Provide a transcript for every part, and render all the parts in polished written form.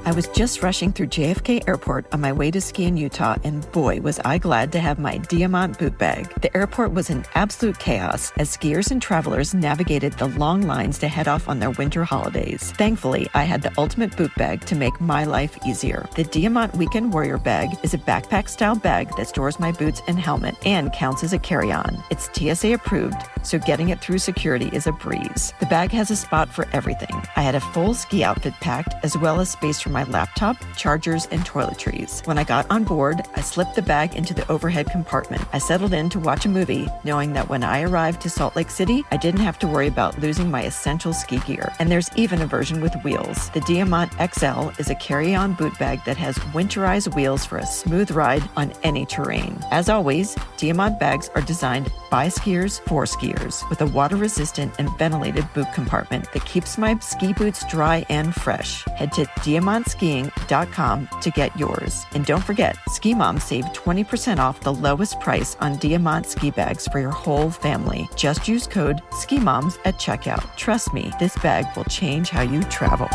I was just rushing through JFK Airport on my way to ski in Utah, and boy, was I glad to have my Diamant boot bag. The airport was an absolute chaos as skiers and travelers navigated the long lines to head off on their winter holidays. Thankfully, I had the ultimate boot bag to make my life easier. The Diamant Weekend Warrior bag is a backpack-style bag that stores my boots and helmet and counts as a carry-on. It's TSA approved, so getting it through security is a breeze. The bag has a spot for everything. I had a full ski outfit packed, as well as space for my laptop, chargers, and toiletries. When I got on board, I slipped the bag into the overhead compartment. I settled in to watch a movie, knowing that when I arrived to Salt Lake City, I didn't have to worry about losing my essential ski gear. And there's even a version with wheels. The Diamant XL is a carry-on boot bag that has winterized wheels for a smooth ride on any terrain. As always, Diamant bags are designed by skiers for skiers, with a water-resistant and ventilated boot compartment that keeps my ski boots dry and fresh. Head to diamantskiing.com to get yours. And don't forget, Ski Moms save 20% off the lowest price on Diamant ski bags for your whole family. Just use code SKIMOMS at checkout. Trust me, this bag will change how you travel.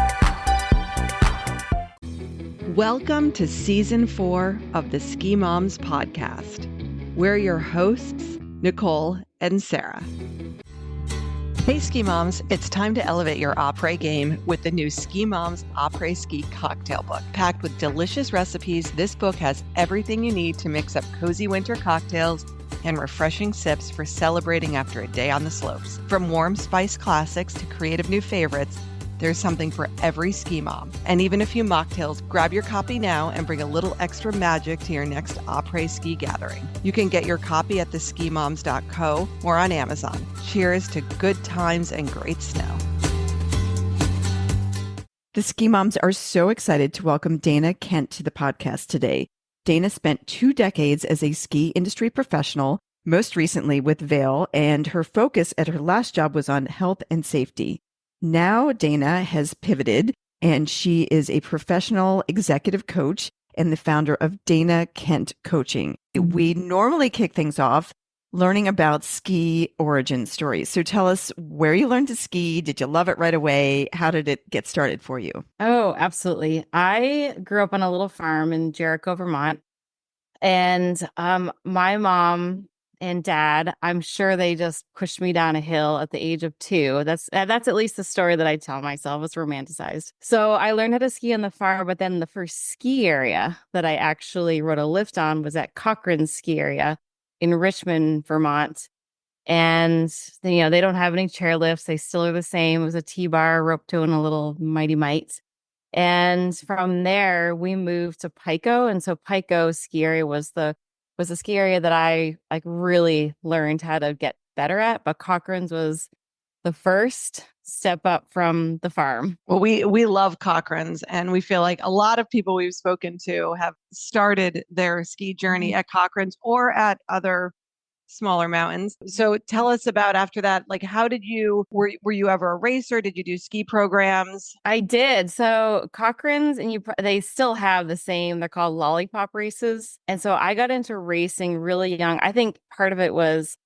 Welcome to Season 4 of the Ski Moms podcast. We're your hosts, Nicole and Sarah. Hey Ski Moms, it's time to elevate your après game with the new Ski Moms Après Ski cocktail book. Packed with delicious recipes, this book has everything you need to mix up cozy winter cocktails and refreshing sips for celebrating after a day on the slopes. From warm spice classics to creative new favorites, there's something for every ski mom. And even a few mocktails, grab your copy now and bring a little extra magic to your next après ski gathering. You can get your copy at theskimoms.co or on Amazon. Cheers to good times and great snow. The Ski Moms are so excited to welcome Dana Kent to the podcast today. Dana spent 2 decades as a ski industry professional, most recently with Vail, and her focus at her last job was on health and safety. Now Dana has pivoted, and she is a professional executive coach and the founder of Dana Kent Coaching. We normally kick things off learning about ski origin stories. So tell us where you learned to ski. Did you love it right away? How did it get started for you? Oh, absolutely. I grew up on a little farm in Jericho, Vermont. And my mom and dad, I'm sure they just pushed me down a hill at the age of 2. That's at least the story that I tell myself. It's romanticized. So I learned how to ski on the farm, but then the first ski area that I actually rode a lift on was at Cochrane's ski area in Richmond, Vermont. And they don't have any chairlifts. They still are the same. It was a T-bar, rope tow, and a little Mighty Mite. And from there, we moved to Pico. And so Pico ski area was the ski area that I really learned how to get better at. But Cochrane's was the first step up from the farm. Well, we love Cochrane's, and we feel like a lot of people we've spoken to have started their ski journey at Cochrane's or at other smaller mountains. So tell us about after that, how did were you ever a racer? Did you do ski programs? I did. So Cochrane's, and they still have the same, they're called lollipop races. And so I got into racing really young. I think part of it was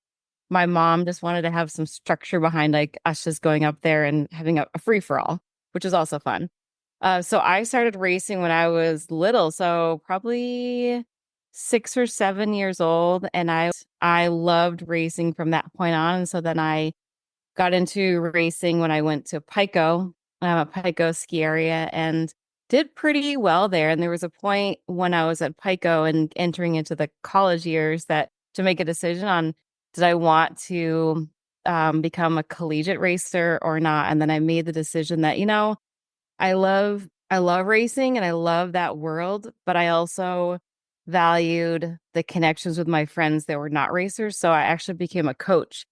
my mom just wanted to have some structure behind us just going up there and having a free for all, which is also fun. So I started racing when I was little. So probably 6 or 7 years old. And I loved racing from that point on. And so then I got into racing when I went to Pico, Pico ski area, and did pretty well there. And there was a point when I was at Pico and entering into the college years that to make a decision on, did I want to become a collegiate racer or not? And then I made the decision that, I love racing and I love that world, but I also valued the connections with my friends that were not racers. So I actually became a coach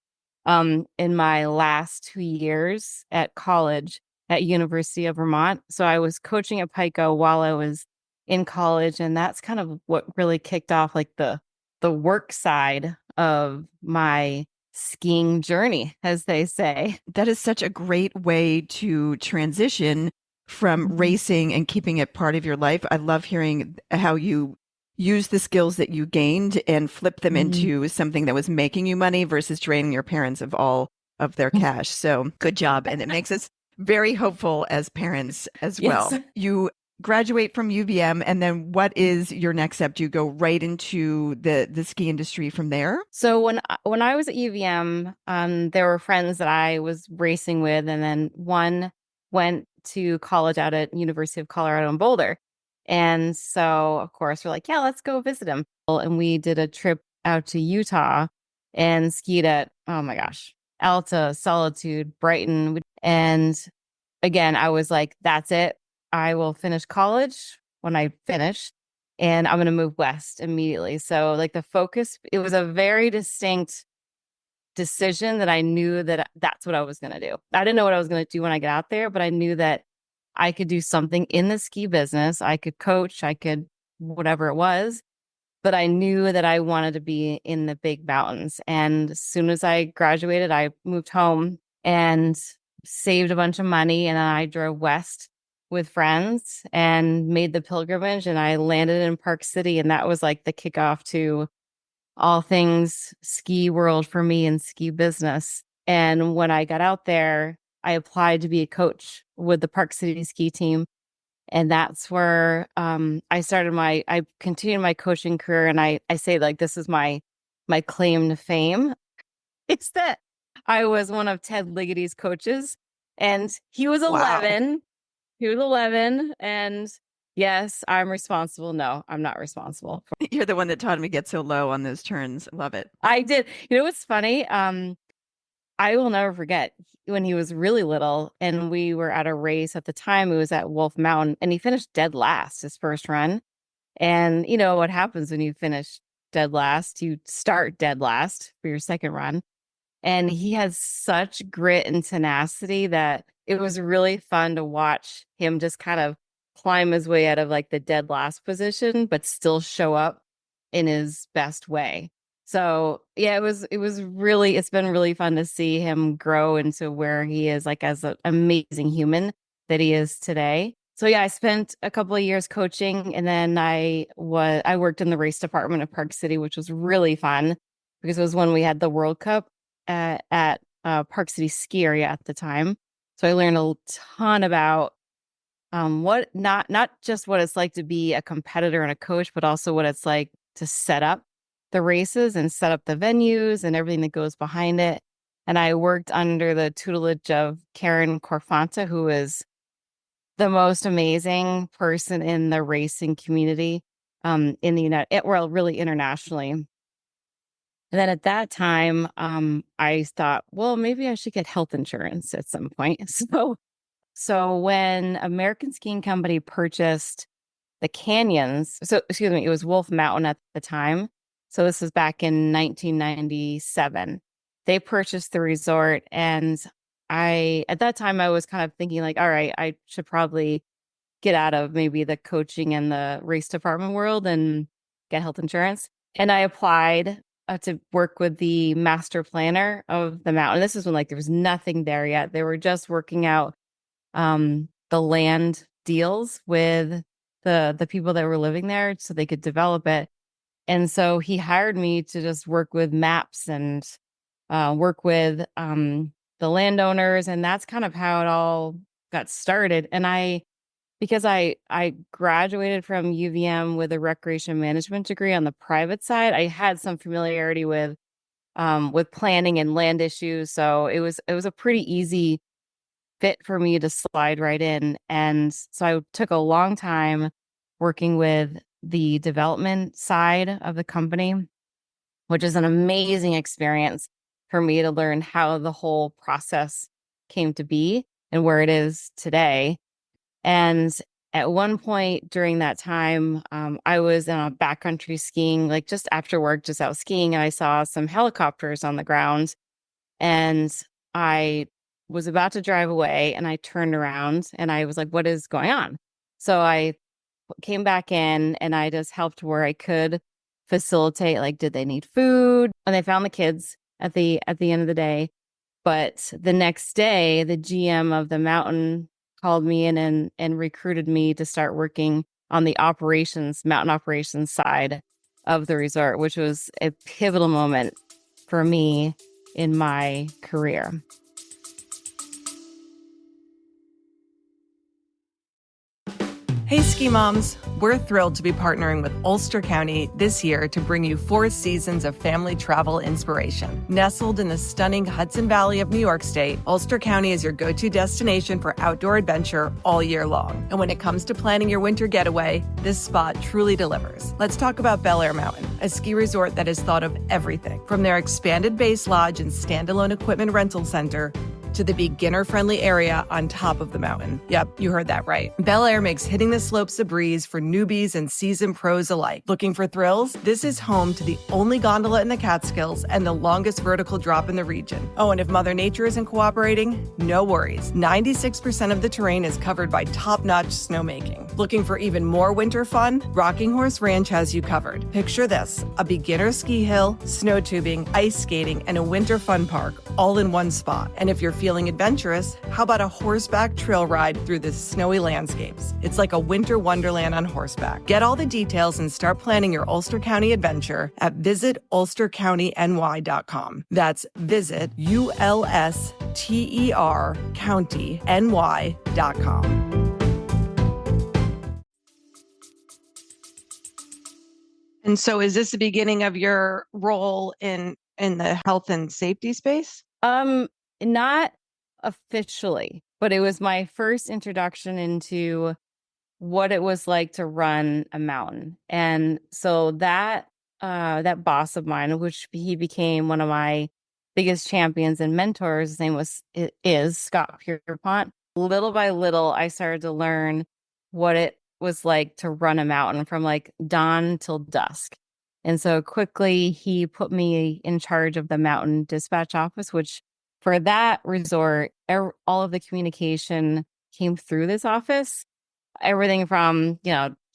in my last 2 years at college at University of Vermont. So I was coaching at Pico while I was in college. And that's kind of what really kicked off the work side of my skiing journey, as they say. That is such a great way to transition from racing and keeping it part of your life. I love hearing how you use the skills that you gained and flip them into something that was making you money versus draining your parents of all of their cash. So good job. And it makes us very hopeful as parents as well. Yes. You graduate from UVM, and then what is your next step? Do you go right into the ski industry from there? So when I was at UVM, there were friends that I was racing with, and then one went to college out at University of Colorado in Boulder. And so, of course, we're like, yeah, let's go visit him. And we did a trip out to Utah and skied at, oh my gosh, Alta, Solitude, Brighton. And again, I was like, that's it. I will finish college when I finish, and I'm going to move west immediately. So, like, the focus, it was a very distinct decision that I knew that that's what I was going to do. I didn't know what I was going to do when I got out there, but I knew that I could do something in the ski business. I could coach, I could whatever it was, but I knew that I wanted to be in the big mountains. And as soon as I graduated, I moved home and saved a bunch of money, and I drove west with friends and made the pilgrimage, and I landed in Park City, and that was like the kickoff to all things ski world for me and ski business. And when I got out there, I applied to be a coach with the Park City ski team. And that's where I continued my coaching career. And I say, like, this is my claim to fame. It's that I was one of Ted Liggety's coaches, and he was 11. Wow. He was 11. And yes, I'm responsible. No, I'm not responsible. You're the one that taught him to get so low on those turns. Love it. I did. You know what's funny? I will never forget when he was really little, and we were at a race at the time. It was at Wolf Mountain, and he finished dead last his first run. And you know what happens when you finish dead last? You start dead last for your second run. And he has such grit and tenacity that it was really fun to watch him just kind of climb his way out of like the dead last position, but still show up in his best way. So yeah, it's been really fun to see him grow into where he is, like, as an amazing human that he is today. So yeah, I spent a couple of years coaching, and then I worked in the race department of Park City, which was really fun because it was when we had the World Cup at Park City ski area at the time. So I learned a ton about what not just what it's like to be a competitor and a coach, but also what it's like to set up the races and set up the venues and everything that goes behind it. And I worked under the tutelage of Karen Corfanta, who is the most amazing person in the racing community in the really internationally. And then at that time, I thought, well, maybe I should get health insurance at some point. So when American Skiing Company purchased the canyons, it was Wolf Mountain at the time. So this was back in 1997. They purchased the resort, and at that time, I was kind of thinking, like, all right, I should probably get out of maybe the coaching and the race department world and get health insurance. And I applied to work with the master planner of the mountain. This is when, like, there was nothing there yet. They were just working out the land deals with the people that were living there so they could develop it. And so he hired me to just work with maps and work with the landowners. And that's kind of how it all got started. And because I graduated from UVM with a recreation management degree on the private side, I had some familiarity with planning and land issues. So it was a pretty easy fit for me to slide right in. And so I took a long time working with the development side of the company, which is an amazing experience for me to learn how the whole process came to be and where it is today. And at one point during that time, I was in a backcountry skiing, like just after work, just out skiing, and I saw some helicopters on the ground. And I was about to drive away, and I turned around and I was like, what is going on? So I came back in, and I just helped where I could facilitate, like, did they need food? And they found the kids at the end of the day. But the next day, the GM of the mountain called me in and recruited me to start working on the mountain operations side of the resort, which was a pivotal moment for me in my career. Hey, Ski Moms! We're thrilled to be partnering with Ulster County this year to bring you 4 seasons of family travel inspiration. Nestled in the stunning Hudson Valley of New York State, Ulster County is your go-to destination for outdoor adventure all year long. And when it comes to planning your winter getaway, this spot truly delivers. Let's talk about Bel Air Mountain, a ski resort that has thought of everything, from their expanded base lodge and standalone equipment rental center to the beginner-friendly area on top of the mountain. Yep, you heard that right. Bel Air makes hitting the slopes a breeze for newbies and seasoned pros alike. Looking for thrills? This is home to the only gondola in the Catskills and the longest vertical drop in the region. Oh, and if Mother Nature isn't cooperating, no worries. 96% of the terrain is covered by top-notch snowmaking. Looking for even more winter fun? Rocking Horse Ranch has you covered. Picture this: a beginner ski hill, snow tubing, ice skating, and a winter fun park all in one spot. And if you're feeling adventurous, how about a horseback trail ride through the snowy landscapes? It's like a winter wonderland on horseback. Get all the details and start planning your Ulster County adventure at visitulstercountyny.com. That's visit ULSTER countyny.com. And so is this the beginning of your role in the health and safety space? Not officially, but it was my first introduction into what it was like to run a mountain. And so that boss of mine, which he became one of my biggest champions and mentors, his name is Scott Pierpont. Little by little, I started to learn what it was like to run a mountain from like dawn till dusk. And so quickly he put me in charge of the mountain dispatch office, which for that resort, all of the communication came through this office. Everything from,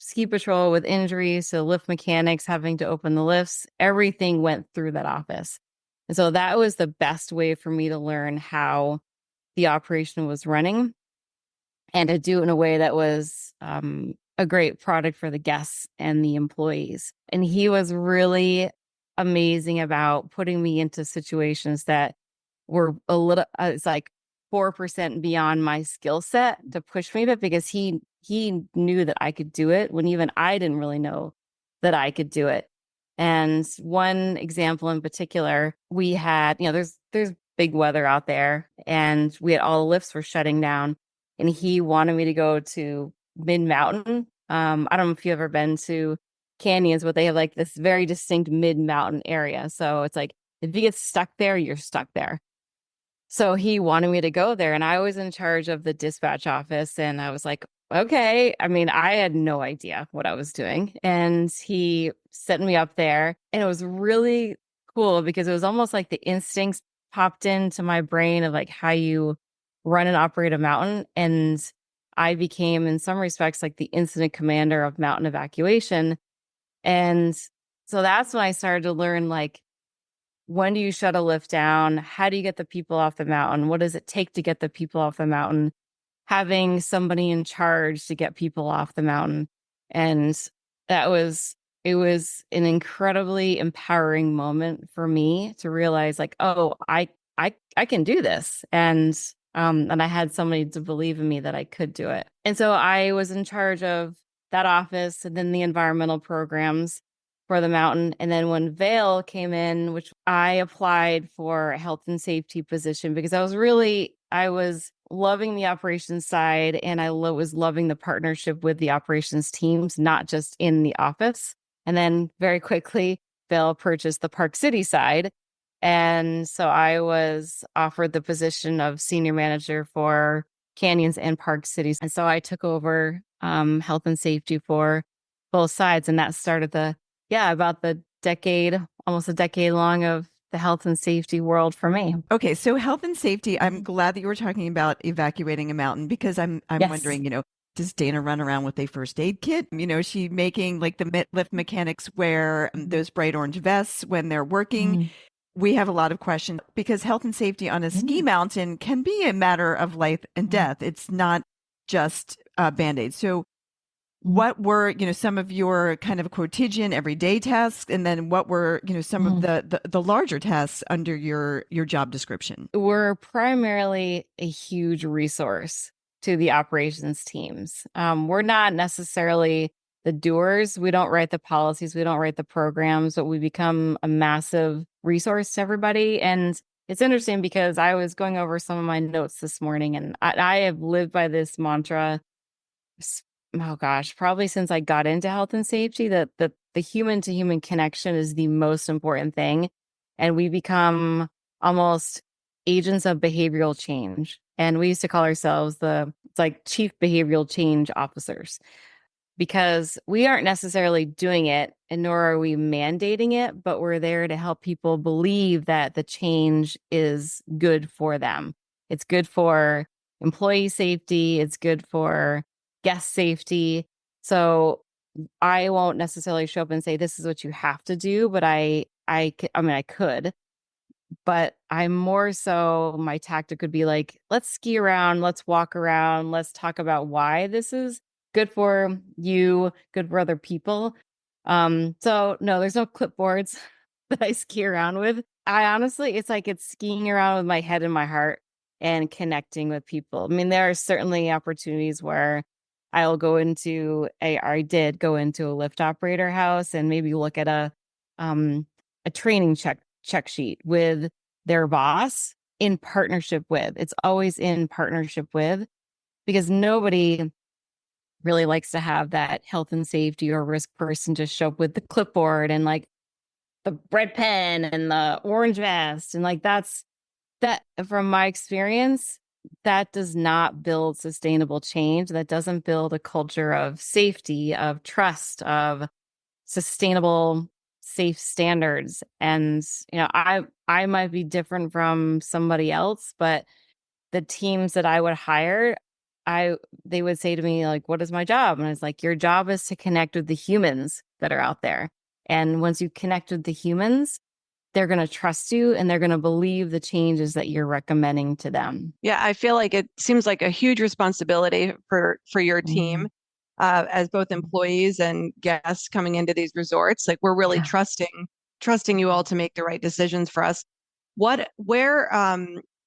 ski patrol with injuries to lift mechanics having to open the lifts, everything went through that office. And so that was the best way for me to learn how the operation was running and to do it in a way that was a great product for the guests and the employees. And he was really amazing about putting me into situations that were a little, it's like 4% beyond my skill set to push me a bit, because he knew that I could do it when even I didn't really know that I could do it. And one example in particular, we had, there's big weather out there, and we had all the lifts were shutting down, and he wanted me to go to mid-mountain. I don't know if you've ever been to canyons, but they have like this very distinct mid-mountain area. So it's like, if you get stuck there, you're stuck there. So he wanted me to go there, and I was in charge of the dispatch office, and I was like, okay. I mean, I had no idea what I was doing, and he set me up there, and it was really cool because it was almost like the instincts popped into my brain of like how you run and operate a mountain. And I became, in some respects, like the incident commander of mountain evacuation. And so that's when I started to learn, like, when do you shut a lift down? How do you get the people off the mountain? What does it take to get the people off the mountain? Having somebody in charge to get people off the mountain. And it was an incredibly empowering moment for me to realize, like, oh, I can do this. And I had somebody to believe in me that I could do it. And so I was in charge of that office and then the environmental programs for the mountain. And then when Vail came in, which I applied for a health and safety position because I was loving the operations side, and I was loving the partnership with the operations teams, not just in the office. And then very quickly, Vail purchased the Park City side. And so I was offered the position of senior manager for canyons and Park Cities. And so I took over health and safety for both sides. And that started about the decade, almost a decade long of the health and safety world for me. Okay, so health and safety, I'm glad that you were talking about evacuating a mountain, because I'm Yes. wondering, does Dana run around with a first aid kit? Is she making like the lift mechanics wear those bright orange vests when they're working? Mhm. We have a lot of questions because health and safety on a ski mountain can be a matter of life and death. It's not just Band-Aids. So what were, some of your kind of quotidian everyday tasks? And then what were, some of the larger tasks under your job description? We're primarily a huge resource to the operations teams. We're not necessarily the doers. We don't write the policies. We don't write the programs, but we become a massive resource to everybody. And it's interesting because I was going over some of my notes this morning, and I have lived by this mantra, oh gosh, probably since I got into health and safety, that the human to human connection is the most important thing. And we become almost agents of behavioral change. And we used to call ourselves it's like chief behavioral change officers, because we aren't necessarily doing it and nor are we mandating it, but we're there to help people believe that the change is good for them. It's good for employee safety. It's good for guest safety. So I won't necessarily show up and say, this is what you have to do, but I mean, I could, but I'm more so, my tactic would be like, let's ski around, let's walk around, let's talk about why this is good for you, good for other people. So no, there's no clipboards that I ski around with. I honestly, it's skiing around with my head and my heart and connecting with people. I mean, there are certainly opportunities where I'll go into I did go into a lift operator house and maybe look at a training check sheet with their boss in partnership with. It's always in partnership with, because nobody really likes to have that health and safety or risk person just show up with the clipboard and like the red pen and the orange vest. And like that from my experience, that does not build sustainable change. That doesn't build a culture of safety, of trust, of sustainable, safe standards. And, I might be different from somebody else, but the teams that I would hire, they would say to me, like, what is my job? And I was like, your job is to connect with the humans that are out there. And once you connect with the humans, they're going to trust you and they're going to believe the changes that you're recommending to them. Yeah, I feel like it seems like a huge responsibility for your Mm-hmm. team, as both employees and guests coming into these resorts. Like, we're really Yeah. trusting you all to make the right decisions for us. Where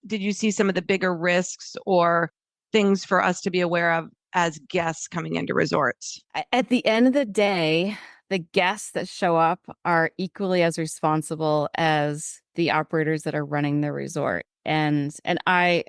did you see some of the bigger risks or things for us to be aware of as guests coming into resorts? At the end of the day, the guests that show up are equally as responsible as the operators that are running the resort. And I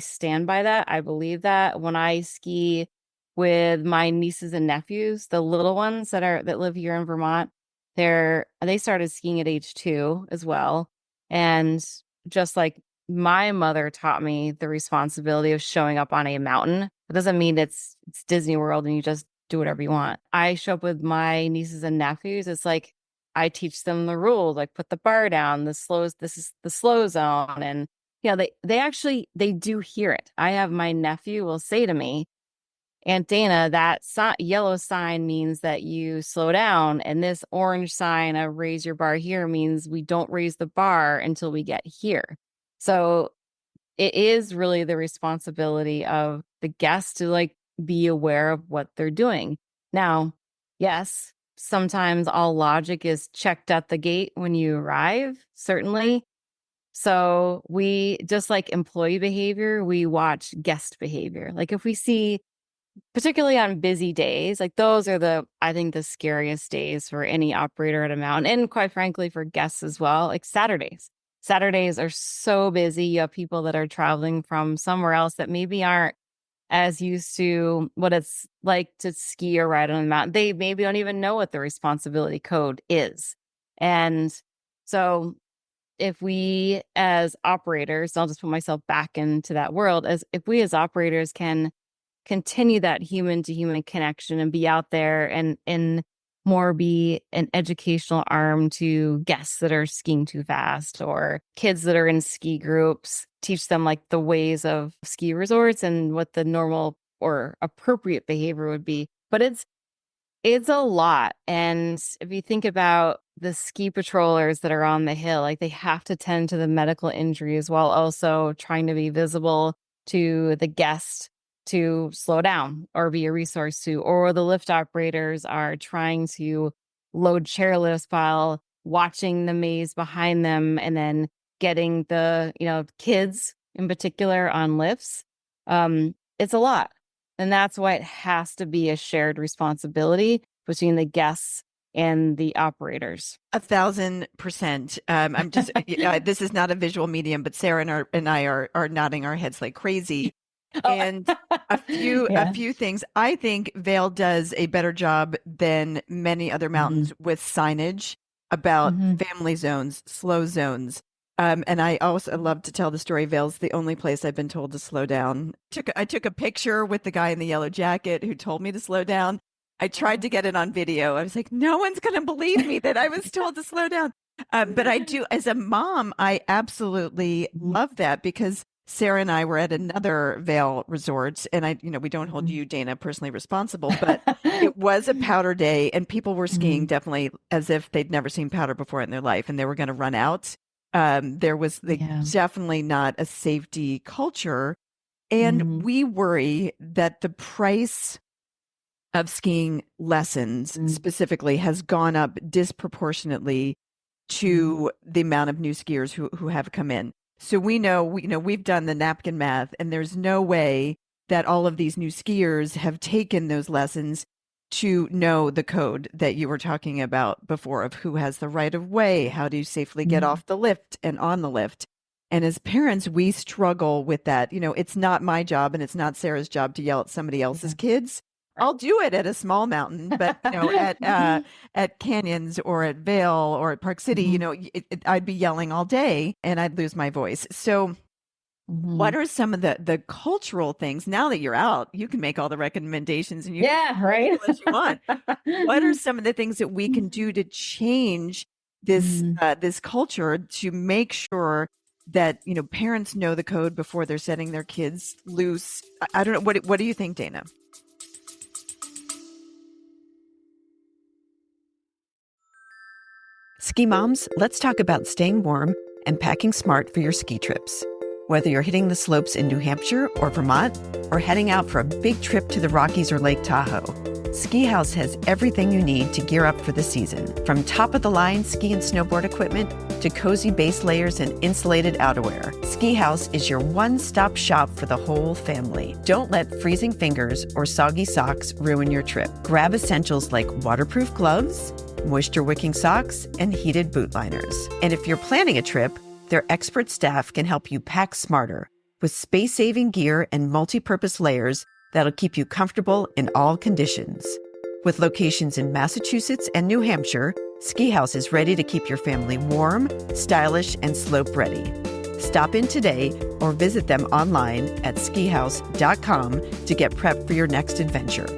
stand by that. I believe that when I ski with my nieces and nephews, the little ones that live here in Vermont, they started skiing at age 2 as well. And just like my mother taught me the responsibility of showing up on a mountain. It doesn't mean it's Disney World and you just do whatever you want. I show up with my nieces and nephews. It's like I teach them the rules, like put the bar down, this is the slow zone. And yeah, they do hear it. I have my nephew will say to me, Aunt Dana, that yellow sign means that you slow down. And this orange sign of raise your bar here means we don't raise the bar until we get here. So it is really the responsibility of the guests to like be aware of what they're doing. Now, yes, sometimes all logic is checked at the gate when you arrive, certainly. So we, just like employee behavior, we watch guest behavior. Like if we see, particularly on busy days, like those are I think the scariest days for any operator at a mountain, and quite frankly for guests as well, like Saturdays. Saturdays are so busy. You have people that are traveling from somewhere else that maybe aren't as used to what it's like to ski or ride on a mountain. They maybe don't even know what the responsibility code is. And so if we as operators, I'll just put myself back into that world, as if we as operators can continue that human to human connection and be out there and more be an educational arm to guests that are skiing too fast or kids that are in ski groups, teach them like the ways of ski resorts and what the normal or appropriate behavior would be. But it's a lot. And if you think about the ski patrollers that are on the hill, like they have to tend to the medical injuries while also trying to be visible to the guest to slow down or be a resource to, or the lift operators are trying to load chairlifts while watching the maze behind them and then getting the, kids in particular on lifts. it's a lot. And that's why it has to be a shared responsibility between the guests and the operators. 1,000%. I'm just, this is not a visual medium, but Sarah and I are nodding our heads like crazy. And a few things. I think Vail does a better job than many other mountains with signage about family zones, slow zones. And I also love to tell the story. Vail's the only place I've been told to slow down. I took a picture with the guy in the yellow jacket who told me to slow down. I tried to get it on video. I was like, no one's going to believe me that I was told to slow down. But I do, as a mom, I absolutely love that because Sarah and I were at another Vail Resorts, and we don't hold you, Dana, personally responsible, but it was a powder day, and people were skiing definitely as if they'd never seen powder before in their life, and they were going to run out. There was definitely not a safety culture, and we worry that the price of skiing lessons specifically has gone up disproportionately to the amount of new skiers who have come in. So we've done the napkin math, and there's no way that all of these new skiers have taken those lessons to know the code that you were talking about before of who has the right of way, how do you safely get off the lift and on the lift. And as parents, we struggle with that. It's not my job and it's not Sarah's job to yell at somebody else's kids. I'll do it at a small mountain, but at canyons or at Vail or at Park City, I'd be yelling all day and I'd lose my voice. So what are some of the cultural things now that you're out? You can make all the recommendations and right. What you want. What are some of the things that we can do to change this this culture to make sure that parents know the code before they're setting their kids loose? I don't know. What do you think, Dana? Ski moms, let's talk about staying warm and packing smart for your ski trips. Whether you're hitting the slopes in New Hampshire or Vermont, or heading out for a big trip to the Rockies or Lake Tahoe, Ski Haus has everything you need to gear up for the season. From top-of-the-line ski and snowboard equipment to cozy base layers and insulated outerwear, Ski Haus is your one-stop shop for the whole family. Don't let freezing fingers or soggy socks ruin your trip. Grab essentials like waterproof gloves, moisture-wicking socks, and heated boot liners. And if you're planning a trip, their expert staff can help you pack smarter with space-saving gear and multi-purpose layers that'll keep you comfortable in all conditions. With locations in Massachusetts and New Hampshire, Ski Haus is ready to keep your family warm, stylish, and slope-ready. Stop in today or visit them online at skihaus.com to get prepped for your next adventure.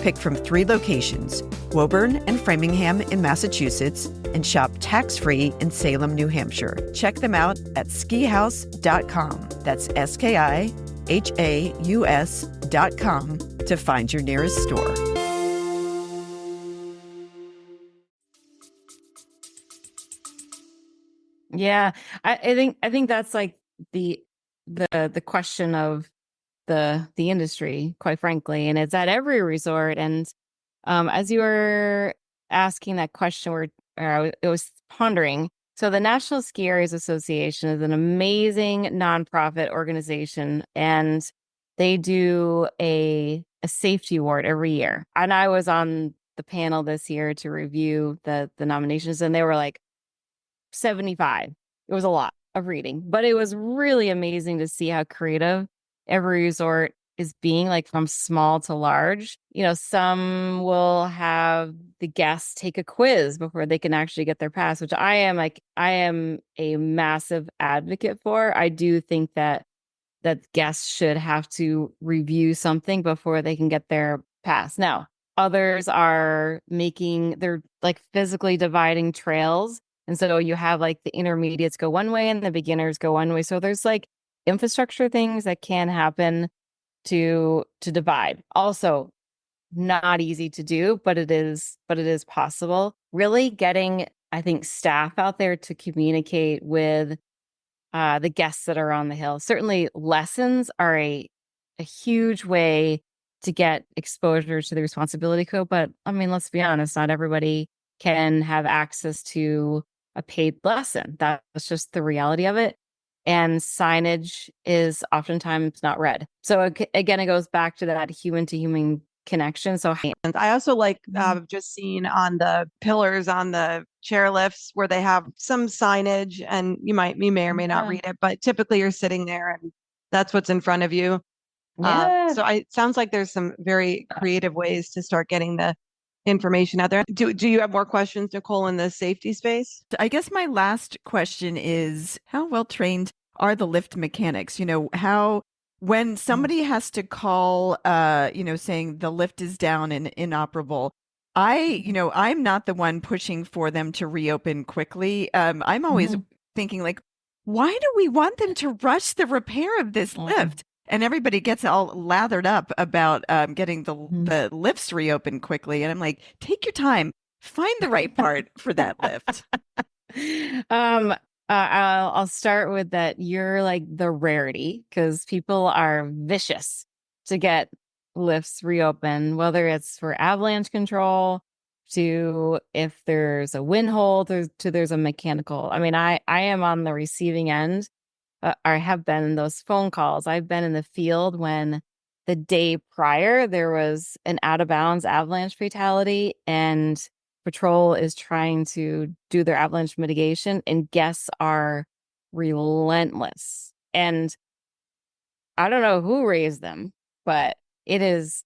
Pick from 3 locations, Woburn and Framingham in Massachusetts, and shop tax-free in Salem, New Hampshire. Check them out at skihaus.com. That's skihaus.com to find your nearest store. Yeah, I think that's like the question of the industry, quite frankly, and it's at every resort. And as you were asking that question, I was pondering. So the National Ski Areas Association is an amazing nonprofit organization, and they do a safety award every year. And I was on the panel this year to review the nominations, and they were like 75. It was a lot of reading, but it was really amazing to see how creative every resort is being, like from small to large. Some will have the guests take a quiz before they can actually get their pass, which I am a massive advocate for. I do think that guests should have to review something before they can get their pass. Now, others they're like physically dividing trails. And so you have like the intermediates go one way and the beginners go one way. So there's like infrastructure things that can happen to divide. Also, not easy to do, but it is possible. Really getting, I think, staff out there to communicate with the guests that are on the hill. Certainly lessons are a huge way to get exposure to the responsibility code. But I mean, let's be honest, not everybody can have access to a paid lesson. That's just the reality of it. and signage is oftentimes not read. So again, it goes back to that human to human connection. So And I also like just seeing on the pillars on the chairlifts where they have some signage, and you may or may not read it, but typically you're sitting there and that's what's in front of you. So it sounds like there's some very creative ways to start getting the information out there. Do you have more questions, Nicole, in the safety space? I guess my last question is, how well trained are the lift mechanics? When somebody has to call, saying the lift is down and inoperable, I'm not the one pushing for them to reopen quickly. I'm always thinking like, why do we want them to rush the repair of this lift? And everybody gets all lathered up about getting the lifts reopened quickly. And I'm like, take your time, find the right part for that lift. I'll start with that. You're like the rarity because people are vicious to get lifts reopened, whether it's for avalanche control, to if there's a wind hole, there's a mechanical. I mean, I am on the receiving end. I have been in those phone calls. I've been in the field when the day prior there was an out of bounds avalanche fatality and patrol is trying to do their avalanche mitigation and guests are relentless. And I don't know who raised them, but it is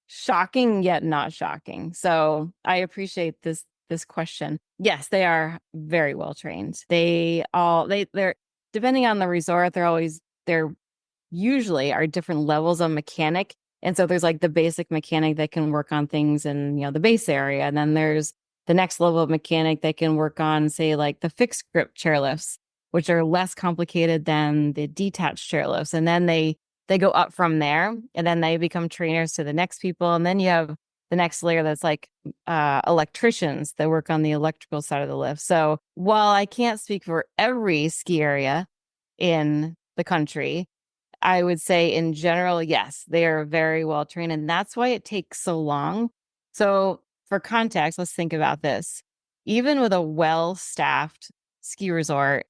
shocking yet not shocking. So I appreciate this question. Yes, they are very well trained. They're depending on the resort, they're usually are different levels of mechanic. And so there's like the basic mechanic that can work on things in, the base area. And then there's the next level of mechanic that can work on, say, like the fixed grip chairlifts, which are less complicated than the detached chairlifts. And then they go up from there and then they become trainers to the next people. And then you have the next layer that's like electricians that work on the electrical side of the lift. So while I can't speak for every ski area in the country, I would say in general, yes, they are very well trained. And that's why it takes so long. So for context, let's think about this. Even with a well-staffed ski resort,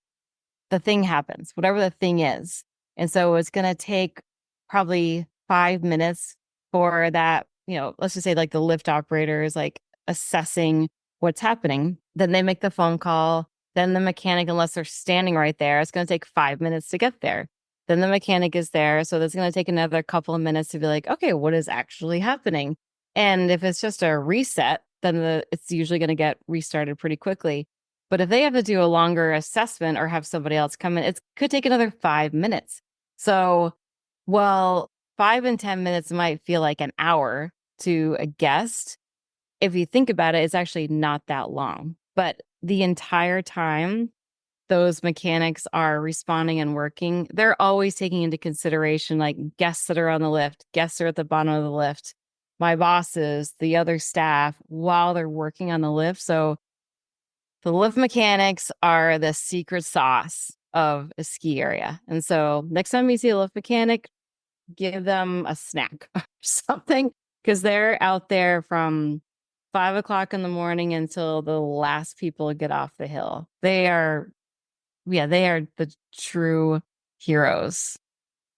the thing happens, whatever the thing is. And so it's going to take probably 5 minutes for that, let's just say like the lift operator is like assessing what's happening. Then they make the phone call. Then the mechanic, unless they're standing right there, it's going to take 5 minutes to get there. Then the mechanic is there. So that's going to take another couple of minutes to be like, okay, what is actually happening? And if it's just a reset, then it's usually going to get restarted pretty quickly. But if they have to do a longer assessment or have somebody else come in, it could take another 5 minutes. So, while 5 and 10 minutes might feel like an hour to a guest, if you think about it, it's actually not that long. But the entire time those mechanics are responding and working, they're always taking into consideration like guests that are on the lift, guests are at the bottom of the lift, my bosses, the other staff while they're working on the lift. So the lift mechanics are the secret sauce of a ski area. And so next time you see a lift mechanic, give them a snack or something because they're out there from 5 o'clock in the morning until the last people get off the hill. They are the true heroes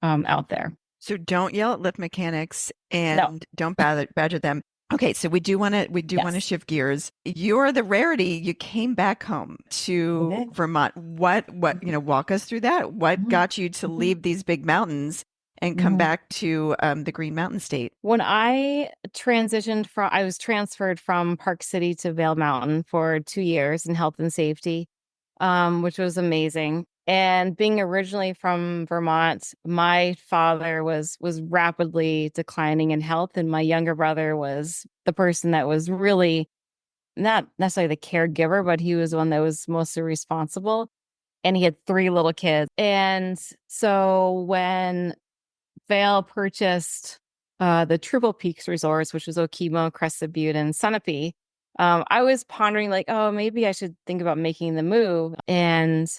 out there. So don't yell at lift mechanics and don't badger them. Okay, so we do want to shift gears. You're the rarity. You came back home to Vermont. What walk us through that. What got you to leave these big mountains and come back to the Green Mountain State? When I I was transferred from Park City to Vail Mountain for 2 years in health and safety, which was amazing. And being originally from Vermont, my father was rapidly declining in health, and my younger brother was the person that was really not necessarily the caregiver, but he was one that was mostly responsible. And he had 3 little kids. And so when Vail purchased the Triple Peaks resorts, which was Okemo, Crested Butte, and Sunapee, I was pondering like, oh, maybe I should think about making the move. And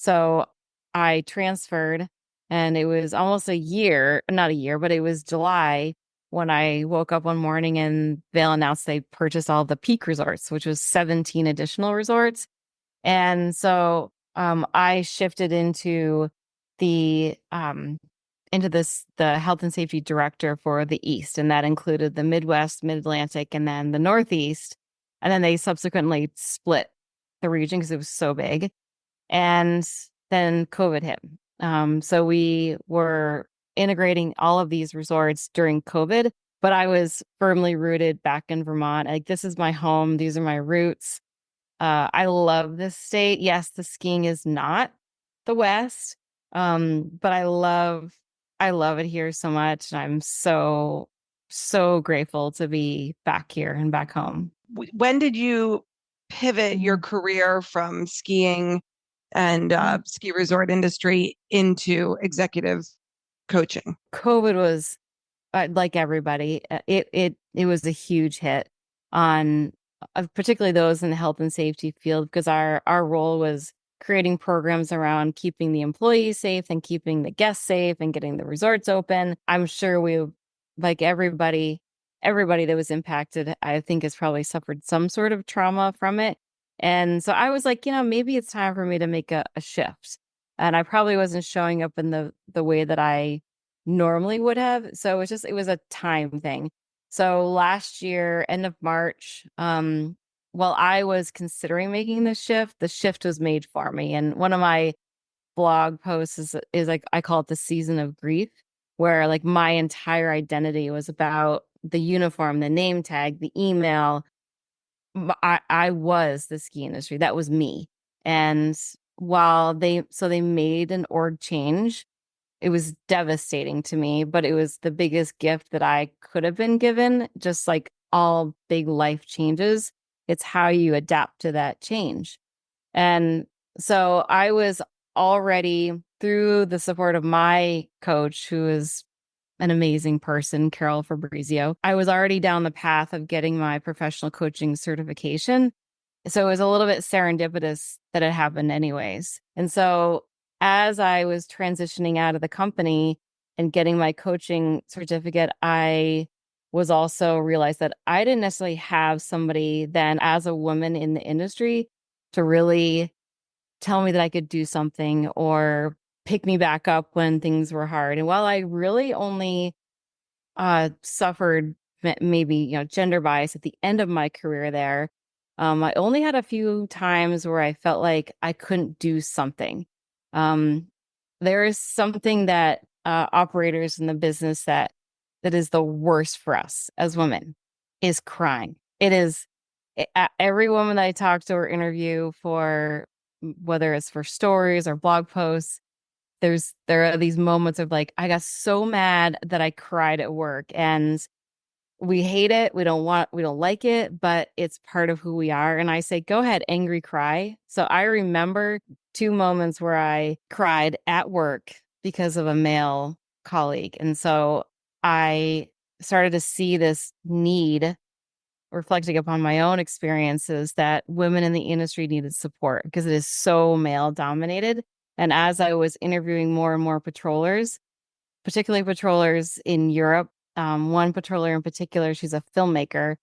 so I transferred, and it was almost not a year, but it was July when I woke up one morning and Vail announced they purchased all the Peak resorts, which was 17 additional resorts. And so I shifted the health and safety director for the East, and that included the Midwest, Mid-Atlantic, and then the Northeast. And then they subsequently split the region because it was so big. And then COVID hit. So we were integrating all of these resorts during COVID, but I was firmly rooted back in Vermont. Like, this is my home. These are my roots. I love this state. Yes, the skiing is not the West, but I love it here so much. And I'm so grateful to be back here and back home. When did you pivot your career from skiing and ski resort industry into executive coaching? COVID was like everybody. It was a huge hit on particularly those in the health and safety field, because our role was creating programs around keeping the employees safe and keeping the guests safe and getting the resorts open. I'm sure like everybody that was impacted, I think, has probably suffered some sort of trauma from it. And so I was like, maybe it's time for me to make a shift. And I probably wasn't showing up in the way that I normally would have. So it was a time thing. So last year, end of March, while I was considering making the shift was made for me. And one of my blog posts is like, I call it the season of grief, where like my entire identity was about the uniform, the name tag, the email. I was the ski industry. That was me. And while they made an org change, it was devastating to me, but it was the biggest gift that I could have been given. Just like all big life changes, it's how you adapt to that change. And so I was already, through the support of my coach, who is an amazing person, Carol Fabrizio, I was already down the path of getting my professional coaching certification. So it was a little bit serendipitous that it happened anyways. And so as I was transitioning out of the company and getting my coaching certificate, I was also realized that I didn't necessarily have somebody then, as a woman in the industry, to really tell me that I could do something or pick me back up when things were hard. And while I really only suffered maybe, gender bias at the end of my career there, I only had a few times where I felt like I couldn't do something. There is something that operators in the business that is the worst for us as women, is crying. It is every woman that I talk to or interview for, whether it's for stories or blog posts, there are these moments of like, I got so mad that I cried at work, and we hate it. We don't like it, but it's part of who we are. And I say, go ahead, angry cry. So I remember 2 moments where I cried at work because of a male colleague. And so I started to see this need, reflecting upon my own experiences, that women in the industry needed support because it is so male dominated. And as I was interviewing more and more patrollers, particularly patrollers in Europe, one patroller in particular, she's a filmmaker.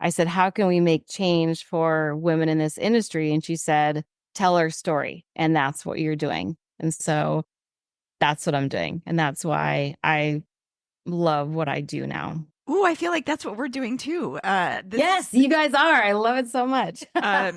I said, how can we make change for women in this industry? And she said, tell our story. And that's what you're doing. And so that's what I'm doing. And that's why I love what I do now. Ooh, I feel like that's what we're doing too. Yes, you guys are. I love it so much. And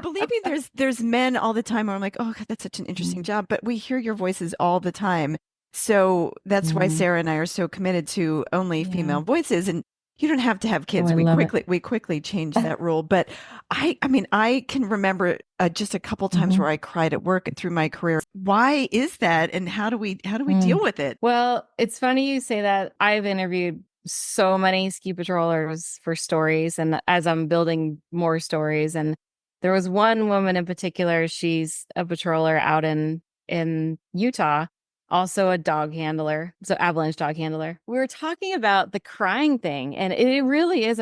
believe me, there's men all the time where I'm like, oh God, that's such an interesting job. But we hear your voices all the time. So that's why Sarah and I are so committed to only female voices. And you don't have to have kids. We quickly changed that rule. But I mean, I can remember just a couple times where I cried at work through my career. Why is that? And how do we deal with it? Well, it's funny you say that. I've interviewed so many ski patrollers for stories, and as I'm building more stories, and there was one woman in particular, she's a patroller out in Utah, also a dog handler, so avalanche dog handler. We were talking about the crying thing, and it really is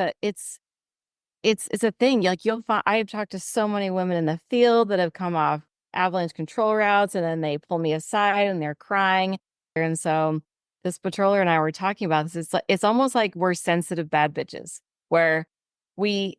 it's a thing. Like, you'll find, I've talked to so many women in the field that have come off avalanche control routes, and then they pull me aside and they're crying. And so this patroller and I were talking about this. It's almost like we're sensitive bad bitches, where we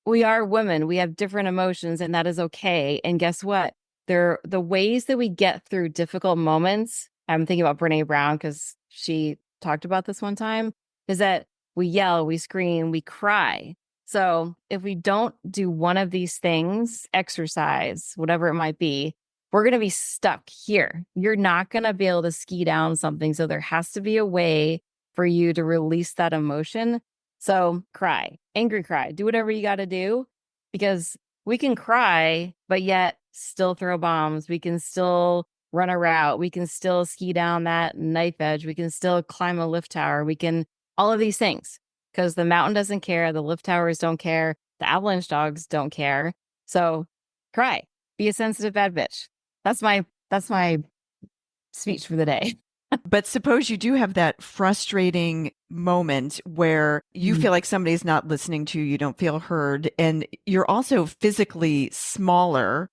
are women. We have different emotions, and that is okay. And guess what? the ways that we get through difficult moments. I'm thinking about Brene Brown because she talked about this one time, is that we yell, we scream, we cry. So if we don't do one of these things, exercise, whatever it might be, we're going to be stuck here. You're not going to be able to ski down something. So there has to be a way for you to release that emotion. So cry, angry cry, do whatever you got to do, because we can cry, but yet still throw bombs. We can still run a route. We can still ski down that knife edge. We can still climb a lift tower. We can, all of these things, because the mountain doesn't care. The lift towers don't care. The avalanche dogs don't care. So cry, be a sensitive bad bitch. That's my speech for the day. But suppose you do have that frustrating moment where you feel like somebody's not listening to you, you don't feel heard, and you're also physically smaller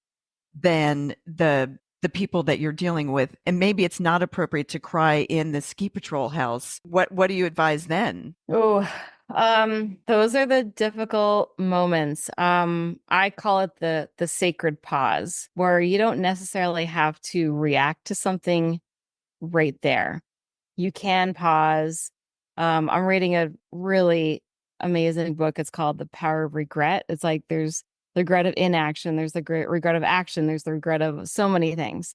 than the people that you're dealing with, and maybe it's not appropriate to cry in the ski patrol house. What do you advise then? Oh, those are the difficult moments. I call it the sacred pause, where you don't necessarily have to react to something right there. You can pause. I'm reading a really amazing book. It's called The Power of Regret. It's like there's the regret of inaction, there's the regret of action, there's the regret of so many things.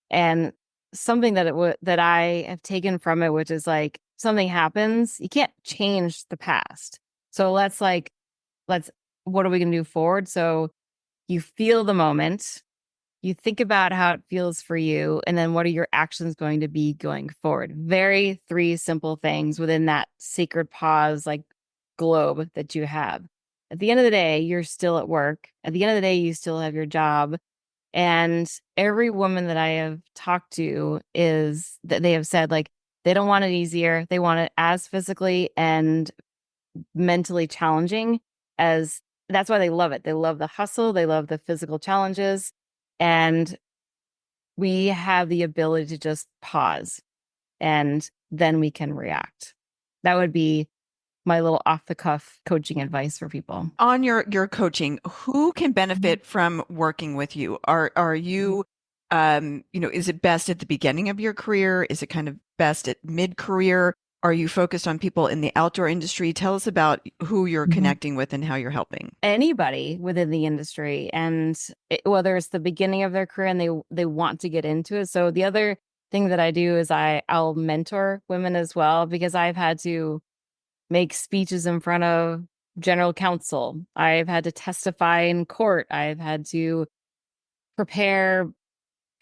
And something that I have taken from it, which is like something happens, you can't change the past. So let's what are we gonna do forward? So you feel the moment, you think about how it feels for you, and then what are your actions going to be going forward? Very three simple things within that sacred pause, like globe that you have. At the end of the day, you're still at work. At the end of the day, you still have your job. And every woman that I have talked to is that they have said, like, they don't want it easier. They want it as physically and mentally challenging as that's why they love it. They love the hustle. They love the physical challenges. And we have the ability to just pause and then we can react. That would be my little off the cuff coaching advice for people. On your coaching, who can benefit from working with you? Are you is it best at the beginning of your career? Is it kind of best at mid-career? Are you focused on people in the outdoor industry? Tell us about who you're connecting with and how you're helping. Anybody within the industry, and whether it's the beginning of their career and they want to get into it. So the other thing that I do is I'll mentor women as well, because I've had to make speeches in front of general counsel. I've had to testify in court. I've had to prepare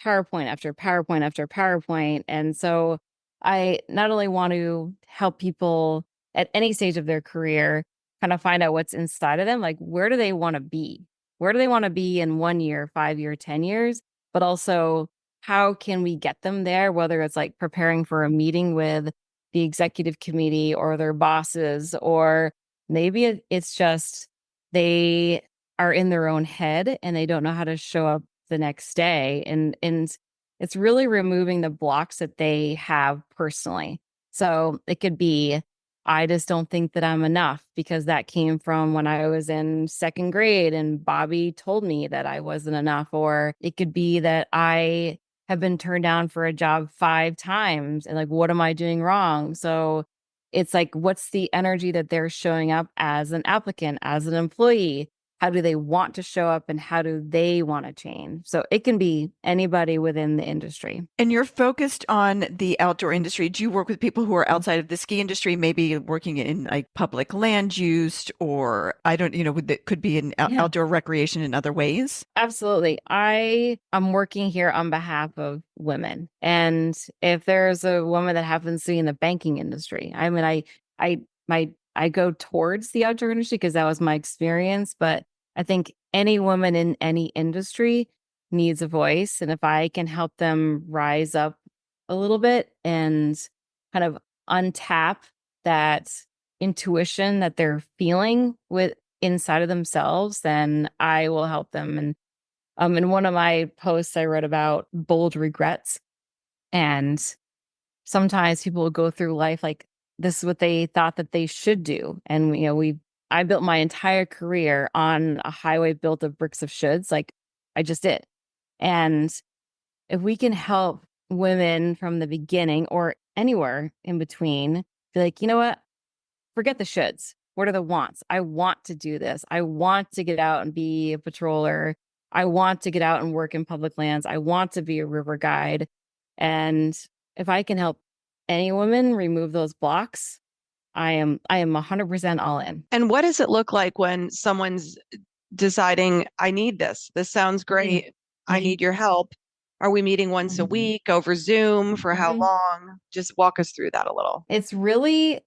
PowerPoint after PowerPoint after PowerPoint. And so I not only want to help people at any stage of their career kind of find out what's inside of them, like where do they want to be? Where do they want to be in 1 year, 5 year, 10 years? But also, how can we get them there? Whether it's like preparing for a meeting with the executive committee or their bosses, or maybe it's just they are in their own head and they don't know how to show up the next day. And it's really removing the blocks that they have personally. So it could be, I just don't think that I'm enough, because that came from when I was in second grade and Bobby told me that I wasn't enough. Or it could be that I have been turned down for a job 5 times and like, what am I doing wrong? So it's like, what's the energy that they're showing up as an applicant, as an employee? How do they want to show up and how do they want to change? So it can be anybody within the industry. And you're focused on the outdoor industry. Do you work with people who are outside of the ski industry, maybe working in like public land use, or I don't, that could be in outdoor recreation in other ways? Absolutely. I am working here on behalf of women. And if there's a woman that happens to be in the banking industry, I mean, I go towards the outdoor industry because that was my experience, but I think any woman in any industry needs a voice. And if I can help them rise up a little bit and kind of untap that intuition that they're feeling with inside of themselves, then I will help them. And in one of my posts, I wrote about bold regrets. And sometimes people will go through life like this is what they thought that they should do. And, I built my entire career on a highway built of bricks of shoulds. Like I just did. And if we can help women from the beginning or anywhere in between, be like, you know what? Forget the shoulds. What are the wants? I want to do this. I want to get out and be a patroller. I want to get out and work in public lands. I want to be a river guide. And if I can help any woman remove those blocks, I am 100% all in. And what does it look like when someone's deciding, I need this? This sounds great. I need your help. Are we meeting once a week over Zoom? For how long? Just walk us through that a little. It's really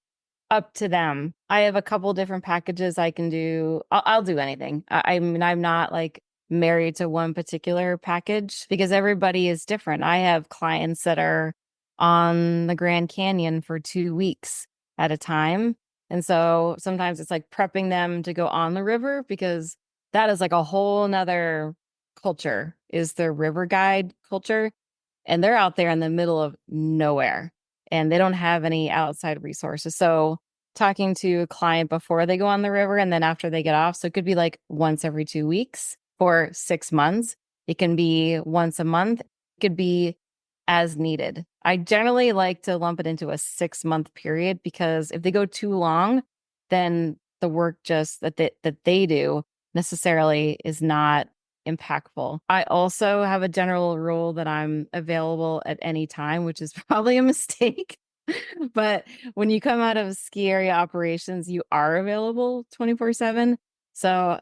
up to them. I have a couple different packages I can do. I'll do anything. I mean, I'm not like married to one particular package because everybody is different. I have clients that are on the Grand Canyon for 2 weeks at a time. And so sometimes it's like prepping them to go on the river because that is like a whole nother culture, is the river guide culture. And they're out there in the middle of nowhere and they don't have any outside resources. So talking to a client before they go on the river and then after they get off. So it could be like once every 2 weeks for 6 months. It can be once a month. It could be as needed. I generally like to lump it into a 6-month period because if they go too long, then the work just that they do necessarily is not impactful. I also have a general rule that I'm available at any time, which is probably a mistake. But when you come out of ski area operations, you are available 24/7. So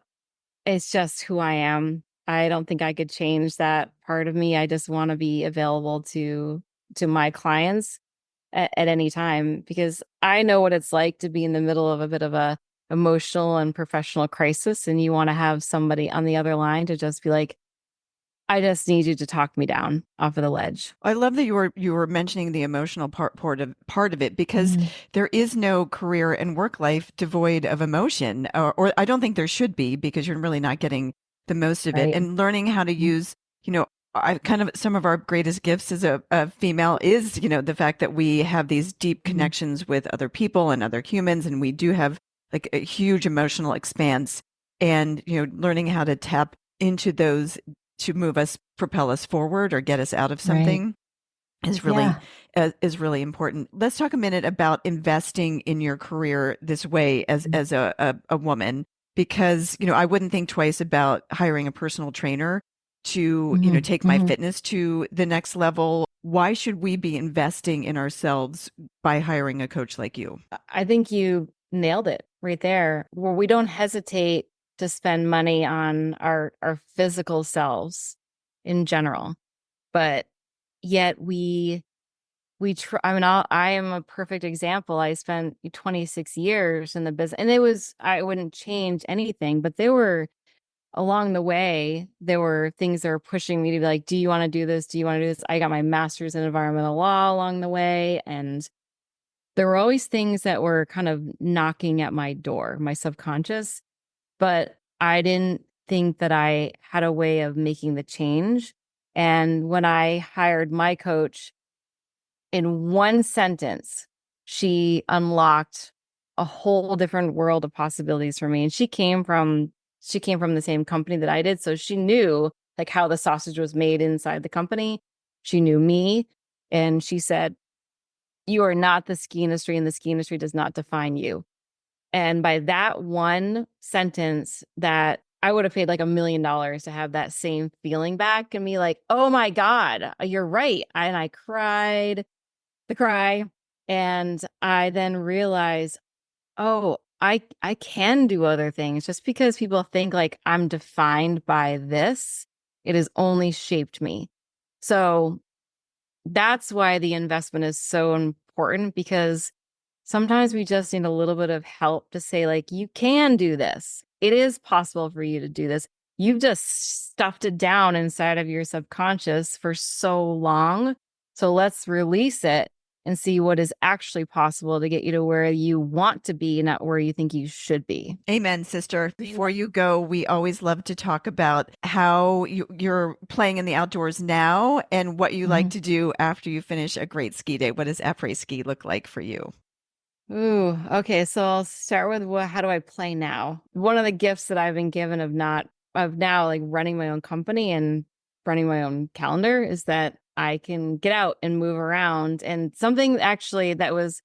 it's just who I am. I don't think I could change that part of me. I just want to be available to my clients at any time because I know what it's like to be in the middle of a bit of a emotional and professional crisis, and you want to have somebody on the other line to just be like, I just need you to talk me down off of the ledge. I love that you were mentioning the emotional part of it because there is no career and work life devoid of emotion, or I don't think there should be because you're really not getting the most of it. And learning how to use, I kind of some of our greatest gifts as a female is, the fact that we have these deep connections with other people and other humans, and we do have like a huge emotional expanse, and learning how to tap into those to move us, propel us forward, or get us out of something is really important. Let's talk a minute about investing in your career this way as a woman, because I wouldn't think twice about hiring a personal trainer to take my fitness to the next level. Why should we be investing in ourselves by hiring a coach like you? I think you nailed it right there. Where we don't hesitate to spend money on our physical selves in general, but yet we try. I mean, I am a perfect example. I spent 26 years in the business, and I wouldn't change anything, but along the way, there were things that were pushing me to be like, do you want to do this? Do you want to do this? I got my master's in environmental law along the way. And there were always things that were kind of knocking at my door, my subconscious, but I didn't think that I had a way of making the change. And when I hired my coach, in one sentence, she unlocked a whole different world of possibilities for me. And she came from the same company that I did. So she knew like how the sausage was made inside the company. She knew me. And she said, you are not the ski industry, and the ski industry does not define you. And by that one sentence, that I would have paid like $1 million to have that same feeling back and be like, oh my God, you're right. And I cried the cry. And I then realized, oh, I can do other things. Just because people think like I'm defined by this, it has only shaped me. So that's why the investment is so important, because sometimes we just need a little bit of help to say, like, you can do this. It is possible for you to do this. You've just stuffed it down inside of your subconscious for so long. So let's release it and see what is actually possible to get you to where you want to be, not where you think you should be. Amen, sister. Before you go, we always love to talk about how you're playing in the outdoors now and what you like to do after you finish a great ski day. What does après ski look like for you? Ooh, okay. So I'll start with how do I play now? One of the gifts that I've been given of now like running my own company and running my own calendar is that I can get out and move around. And something actually that was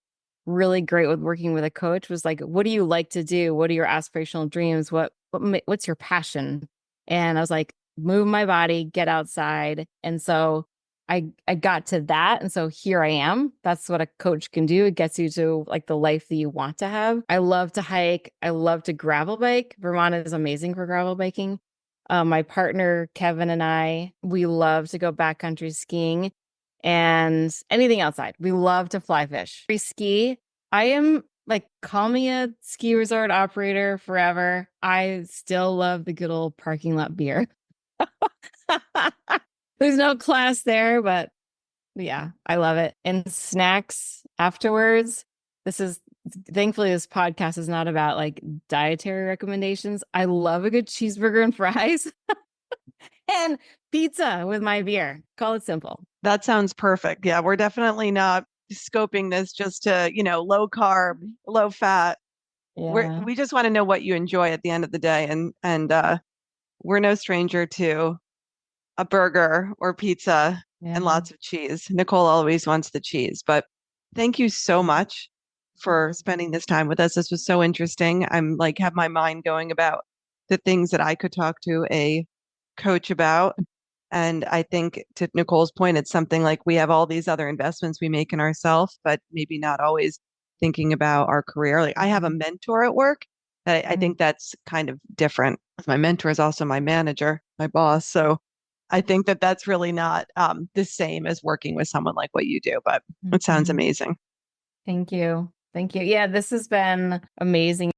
really great with working with a coach was like, what do you like to do? What are your aspirational dreams? What's your passion? And I was like, move my body, get outside. And so I got to that. And so here I am. That's what a coach can do. It gets you to like the life that you want to have. I love to hike. I love to gravel bike. Vermont is amazing for gravel biking. My partner, Kevin, and I, we love to go backcountry skiing and anything outside. We love to fly fish. We ski. I am like, call me a ski resort operator forever. I still love the good old parking lot beer. There's no class there, but yeah, I love it. And snacks afterwards. Thankfully, this podcast is not about like dietary recommendations. I love a good cheeseburger and fries and pizza with my beer. Call it simple. That sounds perfect. Yeah, we're definitely not scoping this just to, low carb, low fat. Yeah. We just want to know what you enjoy at the end of the day. And we're no stranger to a burger or pizza and lots of cheese. Nicole always wants the cheese, but thank you so much for spending this time with us. This was so interesting. I'm like, have my mind going about the things that I could talk to a coach about. And I think to Nicole's point, it's something like we have all these other investments we make in ourselves, but maybe not always thinking about our career. Like I have a mentor at work that I think that's kind of different. My mentor is also my manager, my boss. So I think that that's really not the same as working with someone like what you do, but it sounds amazing. Thank you. Thank you. Yeah, this has been amazing.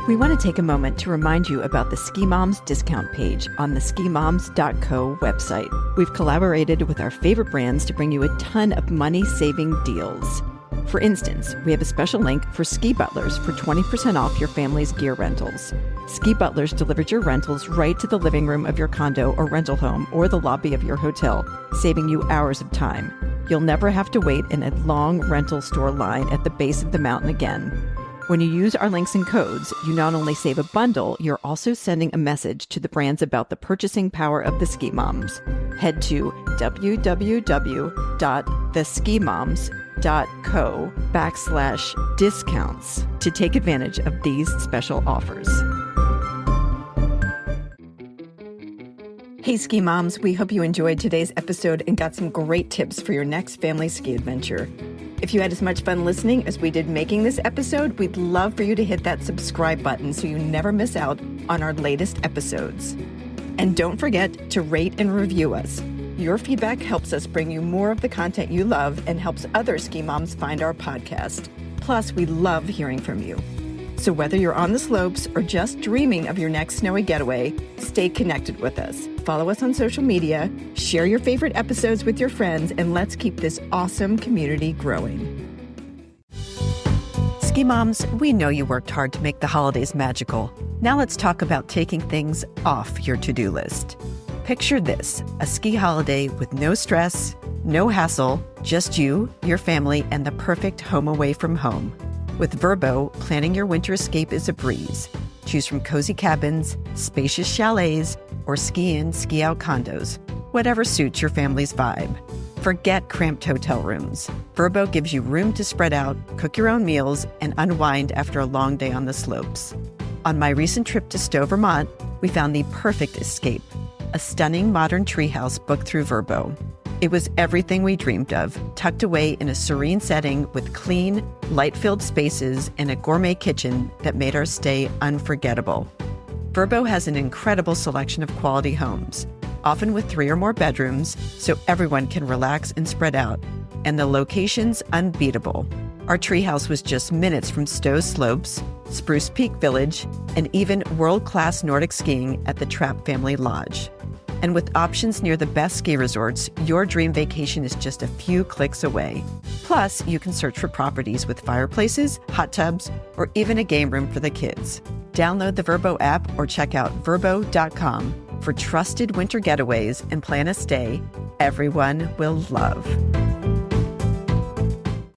We want to take a moment to remind you about the Ski Moms discount page on the skimoms.co website. We've collaborated with our favorite brands to bring you a ton of money-saving deals. For instance, we have a special link for Ski Butlers for 20% off your family's gear rentals. Ski Butlers delivers your rentals right to the living room of your condo or rental home or the lobby of your hotel, saving you hours of time. You'll never have to wait in a long rental store line at the base of the mountain again. When you use our links and codes, you not only save a bundle, you're also sending a message to the brands about the purchasing power of the Ski Moms. Head to www.theskimoms.co/discounts to take advantage of these special offers. Hey, Ski Moms, we hope you enjoyed today's episode and got some great tips for your next family ski adventure. If you had as much fun listening as we did making this episode, we'd love for you to hit that subscribe button so you never miss out on our latest episodes. And don't forget to rate and review us. Your feedback helps us bring you more of the content you love and helps other ski moms find our podcast. Plus, we love hearing from you. So whether you're on the slopes or just dreaming of your next snowy getaway, stay connected with us. Follow us on social media, share your favorite episodes with your friends, and let's keep this awesome community growing. Ski Moms, we know you worked hard to make the holidays magical. Now let's talk about taking things off your to-do list. Picture this, a ski holiday with no stress, no hassle, just you, your family, and the perfect home away from home. With Vrbo, planning your winter escape is a breeze. Choose from cozy cabins, spacious chalets, or ski-in, ski-out condos, whatever suits your family's vibe. Forget cramped hotel rooms. Vrbo gives you room to spread out, cook your own meals, and unwind after a long day on the slopes. On my recent trip to Stowe, Vermont, we found the perfect escape, a stunning modern treehouse booked through Vrbo. It was everything we dreamed of, tucked away in a serene setting with clean, light-filled spaces and a gourmet kitchen that made our stay unforgettable. Vrbo has an incredible selection of quality homes, often with 3 or more bedrooms, so everyone can relax and spread out, and the location's unbeatable. Our treehouse was just minutes from Stowe's slopes, Spruce Peak Village, and even world-class Nordic skiing at the Trapp Family Lodge. And with options near the best ski resorts, your dream vacation is just a few clicks away. Plus, you can search for properties with fireplaces, hot tubs, or even a game room for the kids. Download the Vrbo app or check out vrbo.com for trusted winter getaways and plan a stay everyone will love.